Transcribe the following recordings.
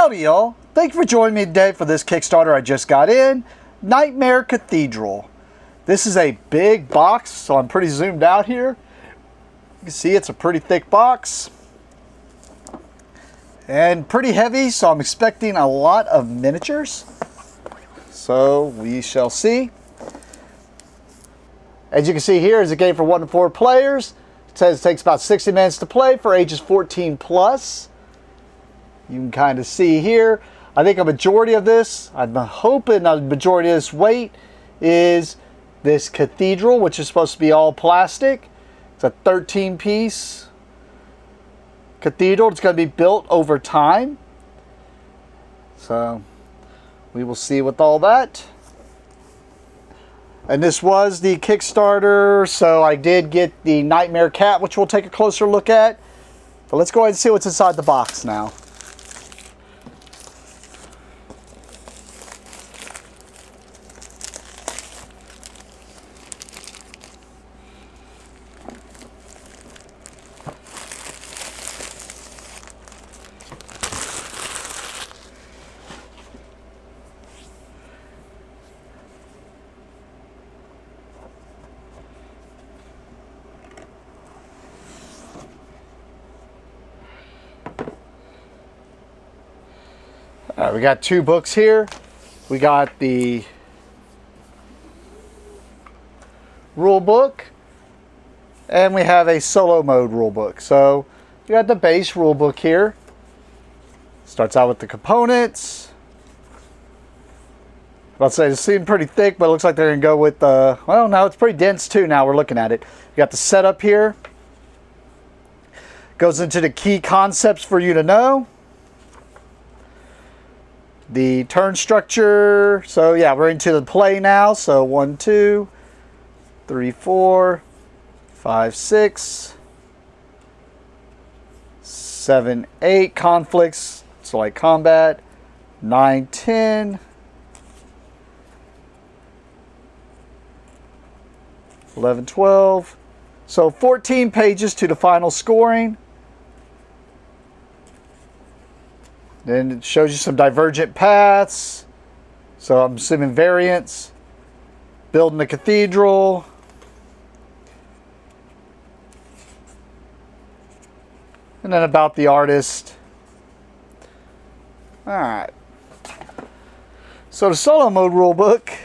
Howdy y'all, thank you for joining me today for this Kickstarter I just got in, Nightmare Cathedral. This is a big box, so I'm pretty zoomed out here. You can see it's a pretty thick box. And pretty heavy, so I'm expecting a lot of miniatures. So we shall see. As you can see here, it's a game for 1 to 4 players. It says it takes about 60 minutes to play for ages 14 plus. You can kind of see here. I think a majority of this, I'm hoping a majority of this weight is this Cathedral, which is supposed to be all plastic. It's a 13-piece Cathedral. It's going to be built over time. So we will see with all that. And this was the Kickstarter, so I did get the Nightmare Cat, which we'll take a closer look at. But let's go ahead and see what's inside the box now. All right, we got 2 books here. We got the rule book, and we have a solo mode rule book. So we got the base rule book here. Starts out with the components. I'll say it seemed pretty thick, but it looks like they're gonna go with the, well, no, it's pretty dense too now we're looking at it. You got the setup here. Goes into the key concepts for you to know. The turn structure, so yeah, we're into the play now. So 1, 2, 3, 4, 5, 6, 7, 8 conflicts, so like combat, 9, 10, 11, 12, so 14 pages to the final scoring. Then it shows you some divergent paths. So I'm assuming variants. Building the cathedral. And then about the artist. Alright. So the solo mode rulebook,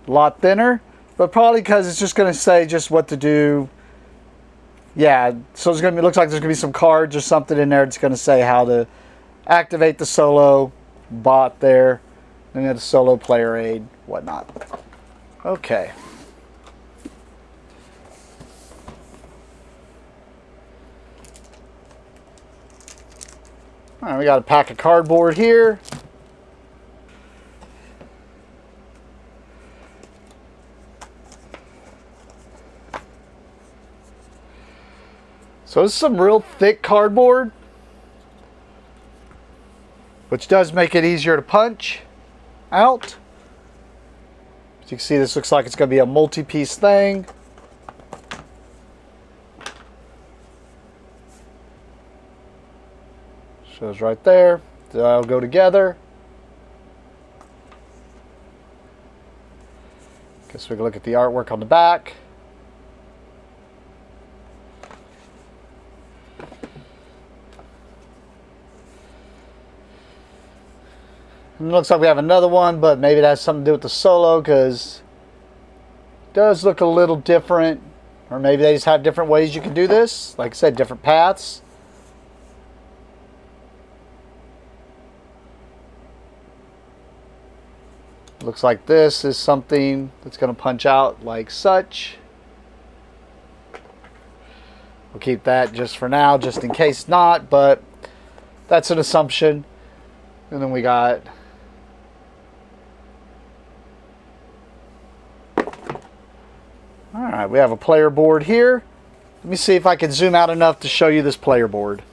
a lot thinner. But probably because it's just going to say just what to do. Yeah, so it's going to be, looks like there's going to be some cards or something in there. It's going to say how to activate the solo bot there, and then the solo player aid, whatnot. Okay. All right, we got a pack of cardboard here. So this is some real thick cardboard, which does make it easier to punch out. As you can see, this looks like it's going to be a multi-piece thing. Shows right there. They'll go together. Guess we can look at the artwork on the back. And it looks like we have another one, but maybe it has something to do with the solo, because it does look a little different. Or maybe they just have different ways you can do this. Like I said, different paths. Looks like this is something that's going to punch out like such. We'll keep that just for now, just in case not, but that's an assumption. And then we got alright, we have a player board here. Let me see if I can zoom out enough to show you this player board.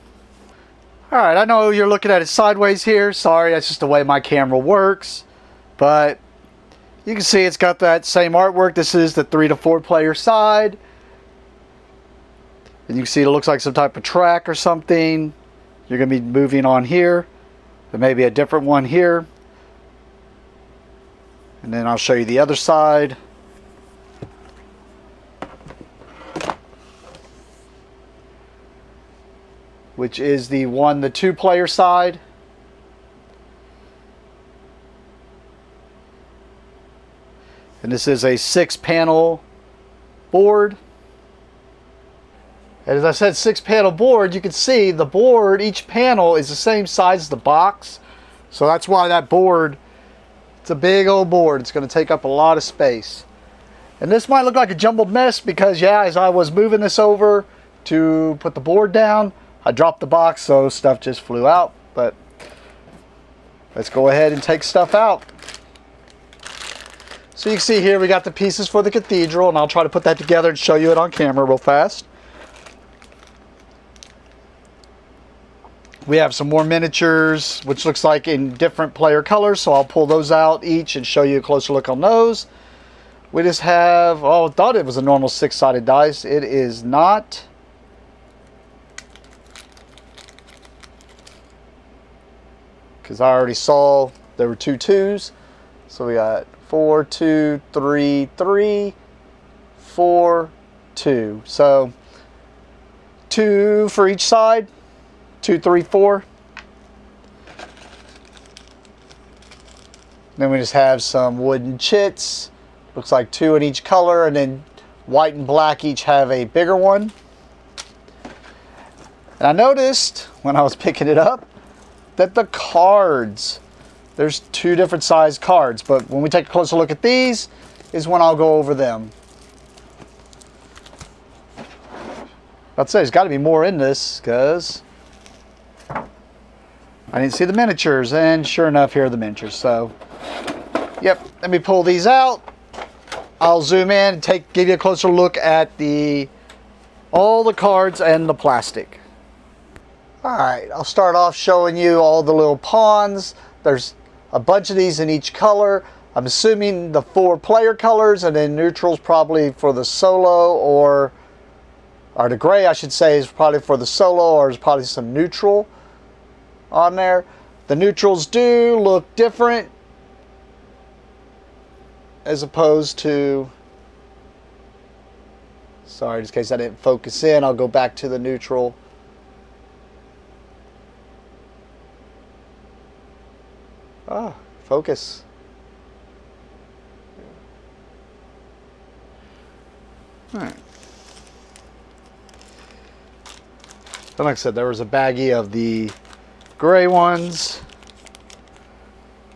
Alright, I know you're looking at it sideways here. Sorry, that's just the way my camera works. But you can see it's got that same artwork. This is the 3 to 4 player side. And you can see it looks like some type of track or something. You're going to be moving on here. There may be a different one here. And then I'll show you the other side. Which is the 2-player side. And this is a 6-panel board. And as I said, 6-panel board, you can see the board, each panel is the same size as the box. So that's why that board, it's a big old board. It's going to take up a lot of space. And this might look like a jumbled mess because, yeah, as I was moving this over to put the board down, I dropped the box, so stuff just flew out. But let's go ahead and take stuff out. So you can see here we got the pieces for the cathedral, and I'll try to put that together and show you it on camera real fast. We have some more miniatures, which looks like in different player colors, so I'll pull those out each and show you a closer look on those. We just have, oh, I thought it was a normal 6-sided dice. It is not. Because I already saw there were 2 2s. So we got 4, 2, 3, 3, 4, 2. So 2 for each side. 2, 3, 4. Then we just have some wooden chits. Looks like 2 in each color, and then white and black each have a bigger one. And I noticed when I was picking it up that the cards, there's 2 different size cards, but when we take a closer look at these is when I'll go over them. I'd say there's got to be more in this because I didn't see the miniatures, and sure enough, here are the miniatures. So, yep, let me pull these out. I'll zoom in and give you a closer look at all the cards and the plastic. Alright, I'll start off showing you all the little pawns. There's a bunch of these in each color. I'm assuming the 4 player colors, and then neutrals probably for the solo, or the gray I should say is probably for the solo, or there's probably some neutral on there. The neutrals do look different as opposed to, sorry, just in case I didn't focus in, I'll go back to the neutral. Ah, focus. Alright. And like I said, there was a baggie of the gray ones.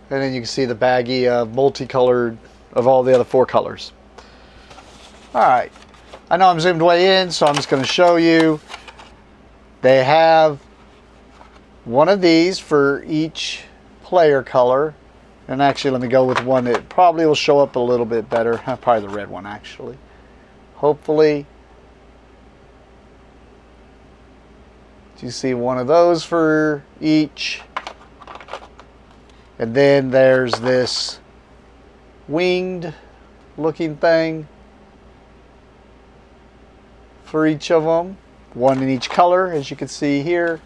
And then you can see the baggie of multicolored, of all the other 4 colors. Alright. I know I'm zoomed way in, so I'm just going to show you. They have one of these for each player color, and actually let me go with one that probably will show up a little bit better. Probably the red one, actually. Hopefully you see one of those for each, and then there's this winged looking thing for each of them, one in each color, as you can see here.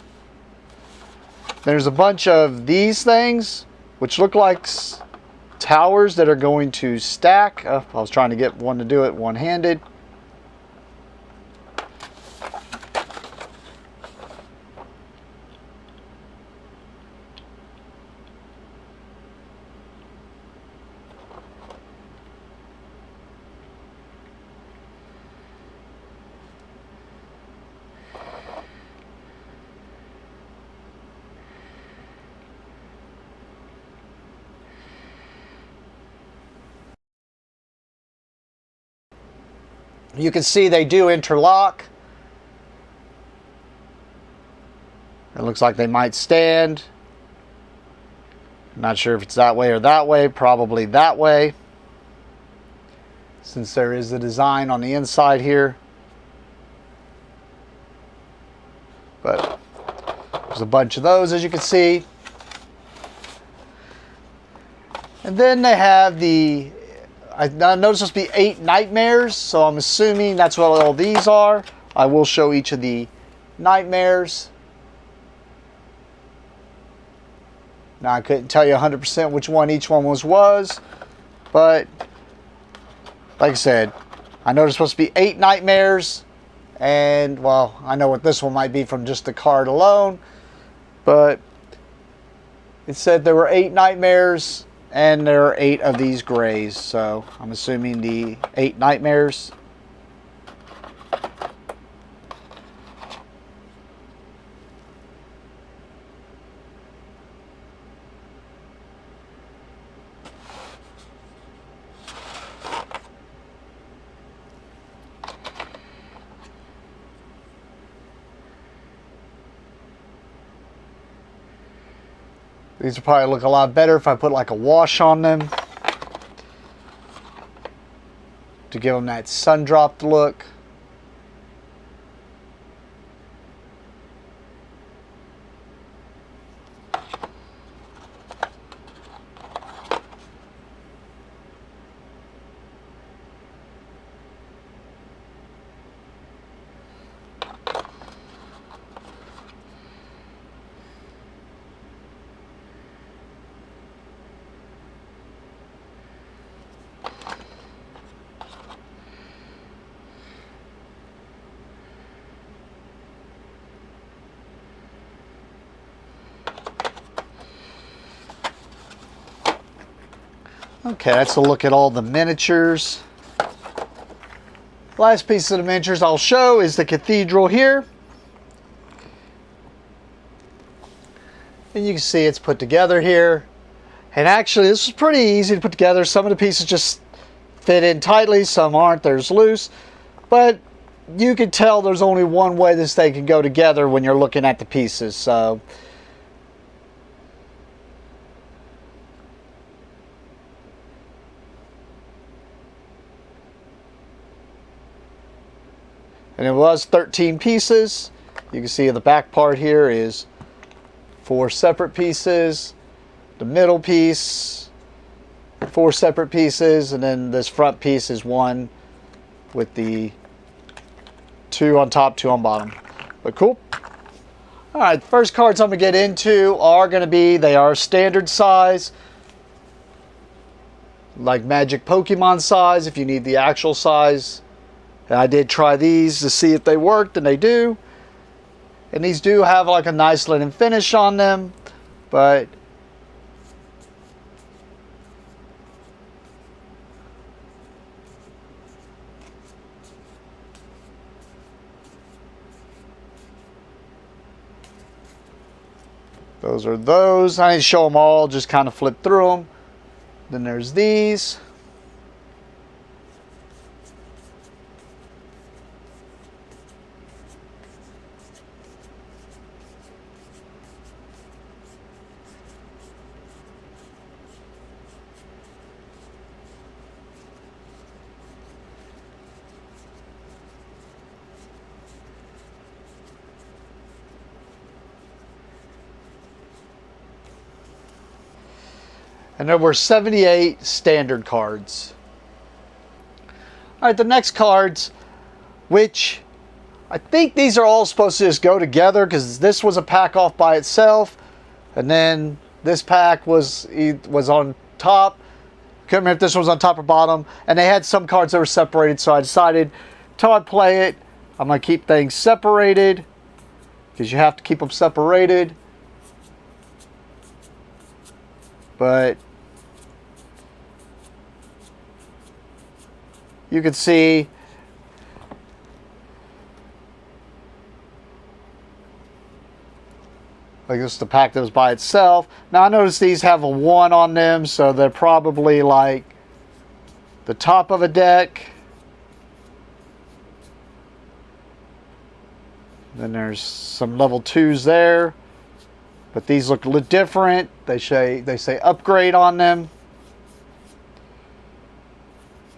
There's a bunch of these things, which look like towers that are going to stack. I was trying to get one to do it one-handed. You can see they do interlock. It looks like they might stand. I'm not sure if it's that way or that way. Probably that way, since there is a design on the inside here. But there's a bunch of those, as you can see. And then they have the, I noticed this to be 8 nightmares, so I'm assuming that's what all these are. I will show each of the nightmares. Now, I couldn't tell you 100% which one each one was, but like I said, I know there's supposed to be 8 nightmares, and well, I know what this one might be from just the card alone, but it said there were 8 nightmares, and there are 8 of these grays, so I'm assuming the 8 nightmares. These will probably look a lot better if I put like a wash on them to give them that sun-dropped look. Okay, that's a look at all the miniatures. Last piece of the miniatures I'll show is the Cathedral here. And you can see it's put together here. And actually, this is pretty easy to put together. Some of the pieces just fit in tightly, some aren't, there's loose. But you can tell there's only one way this thing can go together when you're looking at the pieces. So and it was 13 pieces. You can see the back part here is 4 separate pieces. The middle piece, 4 separate pieces. And then this front piece is one with the 2 on top, 2 on bottom. But cool. Alright, the first cards I'm going to get into are going to be, they are standard size. Like Magic Pokemon size, if you need the actual size. And I did try these to see if they worked, and they do. And these do have like a nice linen finish on them, but those are those. I didn't show them all, just kind of flip through them. Then there's these. And there were 78 standard cards. Alright, the next cards, which I think these are all supposed to just go together, because this was a pack off by itself, and then this pack was on top. Couldn't remember if this was on top or bottom, and they had some cards that were separated, so I decided until I play it, I'm going to keep things separated, because you have to keep them separated. But you can see like this is the pack that was by itself. Now I notice these have a 1 on them, so they're probably like the top of a deck. Then there's some level 2s there, but these look a little different. They say upgrade on them.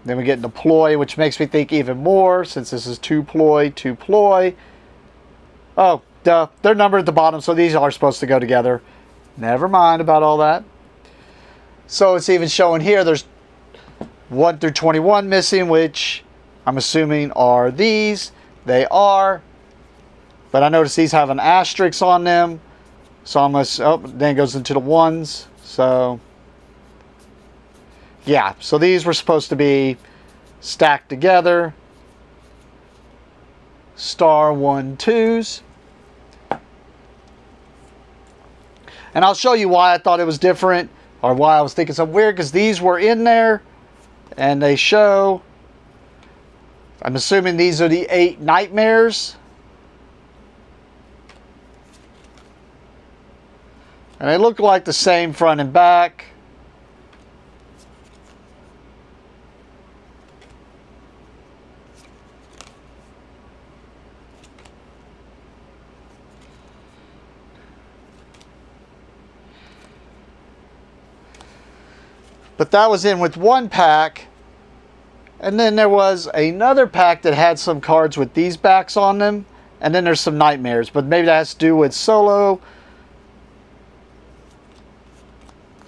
Then we get into ploy, which makes me think even more, since this is 2 ploy, 2 ploy. Oh, duh, they're numbered at the bottom, so these are supposed to go together. Never mind about all that. So it's even showing here, there's 1 through 21 missing, which I'm assuming are these. They are. But I notice these have an asterisk on them. So almost, oh, then it goes into the ones. So yeah, so these were supposed to be stacked together. Star 1, 2s. And I'll show you why I thought it was different, or why I was thinking something weird, because these were in there and they show, I'm assuming these are the 8 nightmares. And they look like the same front and back. But that was in with one pack. And then there was another pack that had some cards with these backs on them. And then there's some nightmares. But maybe that has to do with solo.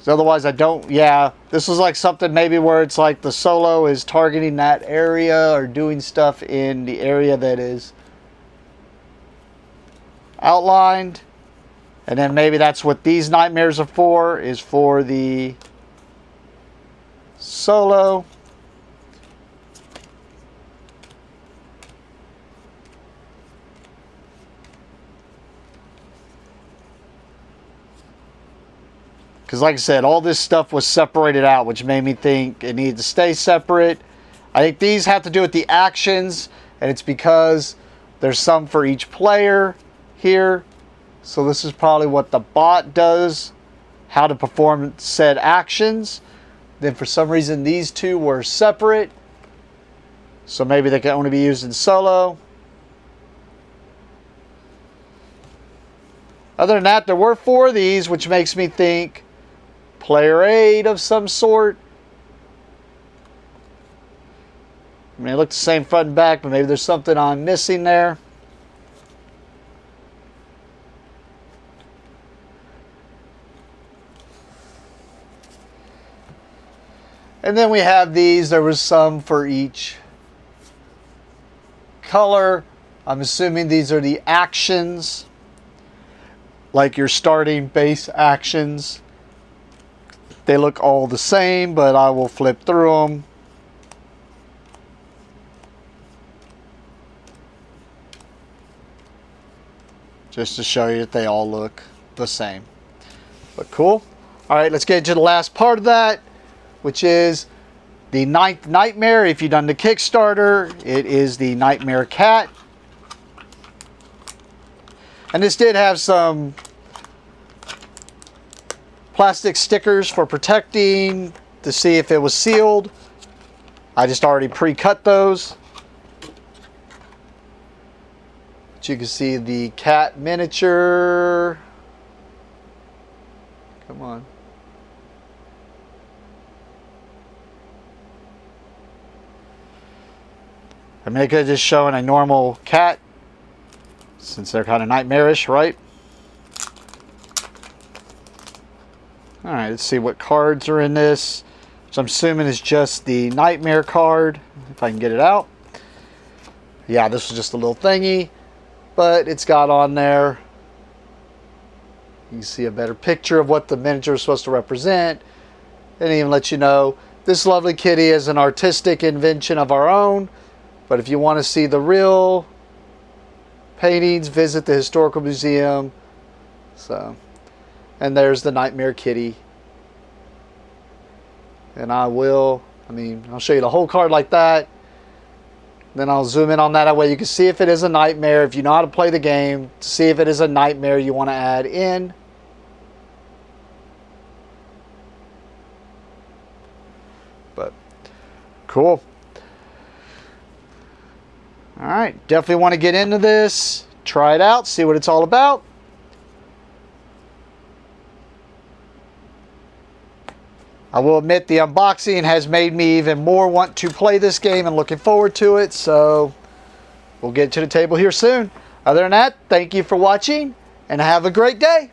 So otherwise I don't, yeah. This was like something maybe where it's like the solo is targeting that area or doing stuff in the area that is outlined. And then maybe that's what these nightmares are for, is for the solo. Because like I said, all this stuff was separated out, which made me think it needed to stay separate. I think these have to do with the actions, and it's because there's some for each player here. So this is probably what the bot does, how to perform said actions. Then for some reason these two were separate, so maybe they can only be used in solo. Other than that, there were 4 of these, which makes me think player aid of some sort. I mean, they look the same front and back, but maybe there's something I'm missing there. And then we have these. There was some for each color. I'm assuming these are the actions, like your starting base actions. They look all the same, but I will flip through them. Just to show you that they all look the same. But cool. All right, let's get to the last part of that, which is the 9th nightmare. If you've done the Kickstarter, it is the Nightmare Cat. And this did have some plastic stickers for protecting to see if it was sealed. I just already pre-cut those. But you can see the cat miniature. Come on. I mean, I could have just shown a normal cat, since they're kind of nightmarish, right? Alright, let's see what cards are in this. So I'm assuming it's just the nightmare card, if I can get it out. Yeah, this was just a little thingy, but it's got on there. You can see a better picture of what the miniature is supposed to represent. And even let you know, this lovely kitty is an artistic invention of our own. But if you want to see the real paintings, visit the Historical Museum. So, and there's the Nightmare Kitty. And I'll show you the whole card like that. Then I'll zoom in on that way you can see if it is a nightmare. If you know how to play the game, to see if it is a nightmare you want to add in. But, cool. Alright, definitely want to get into this, try it out, see what it's all about. I will admit the unboxing has made me even more want to play this game and looking forward to it, so we'll get to the table here soon. Other than that, thank you for watching and have a great day.